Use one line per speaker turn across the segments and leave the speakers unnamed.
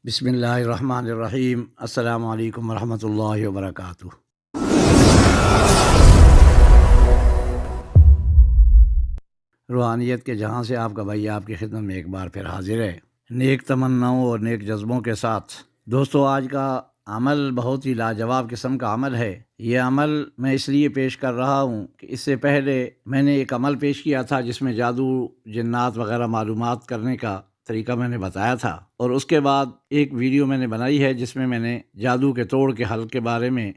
بسم اللہ الرحمن الرحیم۔ السلام علیکم ورحمۃ اللہ وبرکاتہ۔ روحانیت کے جہاں سے آپ کا بھائی آپ کی خدمت میں ایک بار پھر حاضر ہے، نیک تمناؤں اور نیک جذبوں کے ساتھ۔ دوستو، آج کا عمل بہت ہی لاجواب قسم کا عمل ہے۔ یہ عمل میں اس لیے پیش کر رہا ہوں کہ اس سے پہلے میں نے ایک عمل پیش کیا تھا جس میں جادو، جنات وغیرہ معلومات کرنے کا طریقہ میں نے بتایا تھا، اور اس کے بعد ایک ویڈیو میں نے بنائی ہے جس میں میں نے جادو کے توڑ کے حل کے بارے میں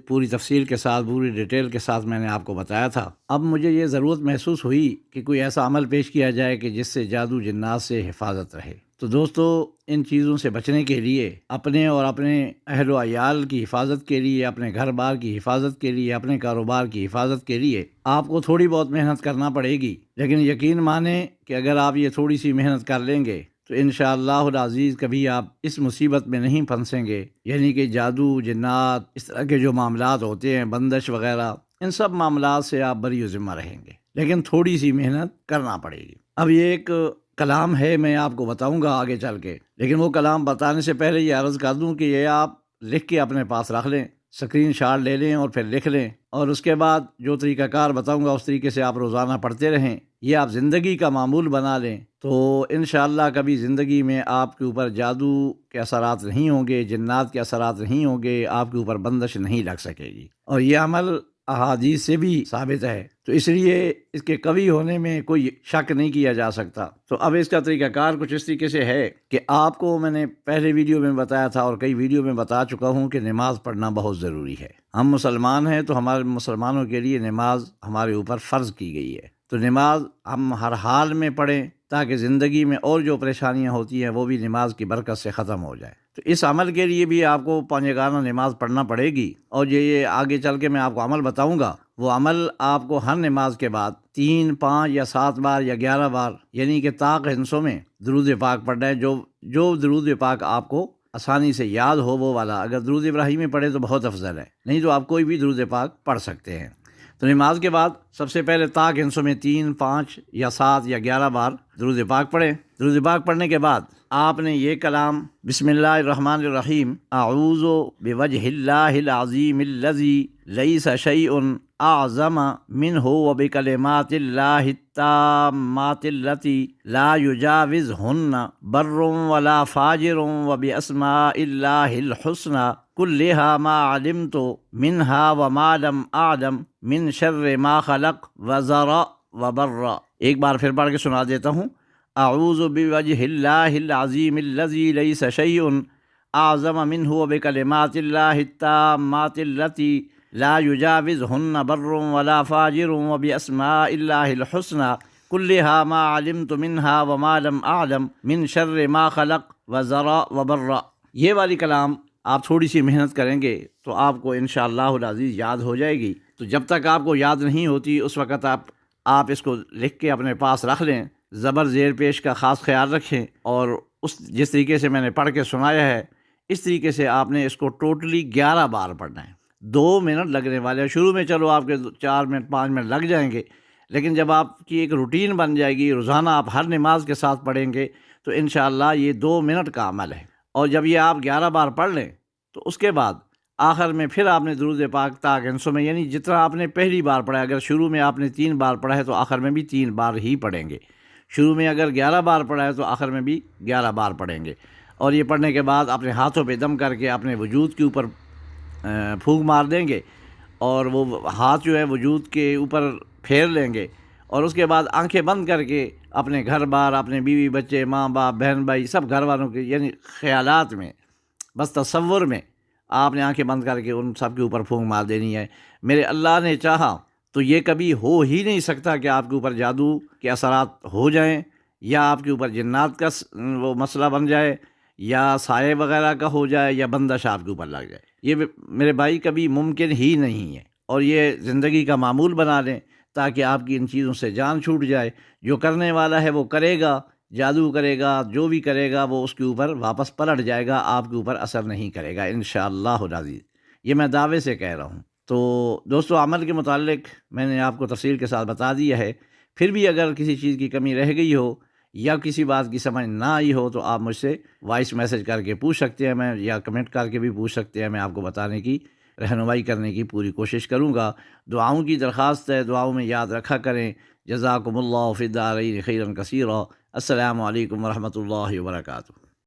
پوری تفصیل کے ساتھ، پوری ڈیٹیل کے ساتھ میں نے آپ کو بتایا تھا۔ اب مجھے یہ ضرورت محسوس ہوئی کہ کوئی ایسا عمل پیش کیا جائے کہ جس سے جادو جنات سے حفاظت رہے۔ تو دوستو، ان چیزوں سے بچنے کے لیے، اپنے اور اپنے اہل و عیال کی حفاظت کے لیے، اپنے گھر بار کی حفاظت کے لیے، اپنے کاروبار کی حفاظت کے لیے آپ کو تھوڑی بہت محنت کرنا پڑے گی، لیکن یقین مانیں کہ اگر آپ یہ تھوڑی سی محنت کر لیں گے تو انشاءاللہ العزیز کبھی آپ اس مصیبت میں نہیں پھنسیں گے، یعنی کہ جادو، جنات، اس طرح کے جو معاملات ہوتے ہیں، بندش وغیرہ، ان سب معاملات سے آپ بری و ذمہ رہیں گے، لیکن تھوڑی سی محنت کرنا پڑے گی۔ اب یہ ایک کلام ہے، میں آپ کو بتاؤں گا آگے چل کے، لیکن وہ کلام بتانے سے پہلے یہ عرض کر دوں کہ یہ آپ لکھ کے اپنے پاس رکھ لیں، اسکرین شاٹ لے لیں اور پھر لکھ لیں، اور اس کے بعد جو طریقہ کار بتاؤں گا اس طریقے سے آپ روزانہ پڑھتے رہیں۔ یہ آپ زندگی کا معمول بنا لیں تو انشاءاللہ کبھی زندگی میں آپ کے اوپر جادو کے اثرات نہیں ہوں گے، جنات کے اثرات نہیں ہوں گے، آپ کے اوپر بندش نہیں لگ سکے گی، اور یہ عمل احادیث سے بھی ثابت ہے، تو اس لیے اس کے قوی ہونے میں کوئی شک نہیں کیا جا سکتا۔ تو اب اس کا طریقہ کار کچھ اس طریقے سے ہے کہ آپ کو میں نے پہلے ویڈیو میں بتایا تھا اور کئی ویڈیو میں بتا چکا ہوں کہ نماز پڑھنا بہت ضروری ہے۔ ہم مسلمان ہیں تو ہمارے مسلمانوں کے لیے نماز ہمارے اوپر فرض کی گئی ہے، تو نماز ہم ہر حال میں پڑھیں تاکہ زندگی میں اور جو پریشانیاں ہوتی ہیں وہ بھی نماز کی برکت سے ختم ہو جائے۔ تو اس عمل کے لیے بھی آپ کو پانچگانہ نماز پڑھنا پڑے گی، اور یہ آگے چل کے میں آپ کو عمل بتاؤں گا، وہ عمل آپ کو ہر نماز کے بعد 3، 5 یا 7 بار یا 11 بار، یعنی کہ طاق ہندسوں میں درود پاک پڑھنا ہے۔ جو درود پاک آپ کو آسانی سے یاد ہو وہ والا، اگر درود ابراہیمی پڑھے تو بہت افضل ہے، نہیں تو آپ کوئی بھی درود پاک پڑھ سکتے ہیں۔ تو نماز کے بعد سب سے پہلے طاق ہندسوں میں 3، 5 یا 7 یا 11 بار درود پاک پڑھیں۔ درود پاک پڑھنے کے بعد آپ نے یہ کلام، بسم اللہ الرحمن الرحیم، اعوذ بوجہ اللہ العظیم الذی لیس شیء اعظم منہ وبکلمات اللہ التامات التی لا یجاوزہن بر ولا فاجر وباسماء اللہ الحسنى کلھا ما علمت منہا وما لم اعلم من شر ما خلق وذرا وبرا۔ ایک بار پھر پڑھ کے سنا دیتا ہوں۔ اعوذ بوجہ اللہ العظیم الذی لیس شیء اعظم منہ وبکلمات اللہ التامات التی لا یجاوزہن بر ولا فاجر وباسماء اللہ الحسنى کلھا ما علمت منہا وما لم اعلم من شر ما خلق وذرا وبرا۔ یہ والی کلام آپ تھوڑی سی محنت کریں گے تو آپ کو انشاءاللہ العزیز یاد ہو جائے گی۔ تو جب تک آپ کو یاد نہیں ہوتی اس وقت آپ اس کو لکھ کے اپنے پاس رکھ لیں، زبر زیر پیش کا خاص خیال رکھیں، اور جس طریقے سے میں نے پڑھ کے سنایا ہے اس طریقے سے آپ نے اس کو ٹوٹلی 11 بار پڑھنا ہے۔ 2 منٹ لگنے والے ہیں، شروع میں چلو آپ کے 4 منٹ 5 منٹ لگ جائیں گے، لیکن جب آپ کی ایک روٹین بن جائے گی، روزانہ آپ ہر نماز کے ساتھ پڑھیں گے تو انشاءاللہ یہ 2 منٹ کا عمل ہے۔ اور جب یہ آپ 11 بار پڑھ لیں تو اس کے بعد آخر میں پھر آپ نے درود پاک طاق ہندسوں میں، یعنی جتنا آپ نے پہلی بار پڑھا ہے، اگر شروع میں آپ نے 3 بار پڑھا ہے تو آخر میں بھی 3 بار ہی پڑھیں گے۔ شروع میں اگر 11 بار پڑھا ہے تو آخر میں بھی 11 بار پڑھیں گے، اور یہ پڑھنے کے بعد اپنے ہاتھوں پہ دم کر کے اپنے وجود کے اوپر پھونک مار دیں گے، اور وہ ہاتھ جو ہے وجود کے اوپر پھیر لیں گے، اور اس کے بعد آنکھیں بند کر کے اپنے گھر بار، اپنے بیوی بچے، ماں باپ، بہن بھائی، سب گھر والوں کے، یعنی خیالات میں، بس تصور میں آپ نے آنکھیں بند کر کے ان سب کے اوپر پھونک مار دینی ہے۔ میرے اللہ نے چاہا تو یہ کبھی ہو ہی نہیں سکتا کہ آپ کے اوپر جادو کے اثرات ہو جائیں، یا آپ کے اوپر جنات کا وہ مسئلہ بن جائے، یا سائے وغیرہ کا ہو جائے، یا بندش آپ کے اوپر لگ جائے۔ یہ میرے بھائی کبھی ممکن ہی نہیں ہے، اور یہ زندگی کا معمول بنا لیں تاکہ آپ کی ان چیزوں سے جان چھوٹ جائے۔ جو کرنے والا ہے وہ کرے گا، جادو کرے گا، جو بھی کرے گا وہ اس کے اوپر واپس پلٹ جائے گا، آپ کے اوپر اثر نہیں کرے گا انشاءاللہ العزیز۔ یہ میں دعوے سے کہہ رہا ہوں۔ تو دوستو، عمل کے متعلق میں نے آپ کو تفصیل کے ساتھ بتا دیا ہے، پھر بھی اگر کسی چیز کی کمی رہ گئی ہو یا کسی بات کی سمجھ نہ آئی ہو تو آپ مجھ سے وائس میسج کر کے پوچھ سکتے ہیں، میں یا کمنٹ کر کے بھی پوچھ سکتے ہیں، میں آپ کو بتانے کی رہنمائی کرنے کی پوری کوشش کروں گا۔ دعاؤں کی درخواست ہے، دعاؤں میں یاد رکھا کریں۔ جزاکم اللہ فی الدارین خیرا کثیرا۔ السلام علیکم ورحمۃ اللہ وبرکاتہ۔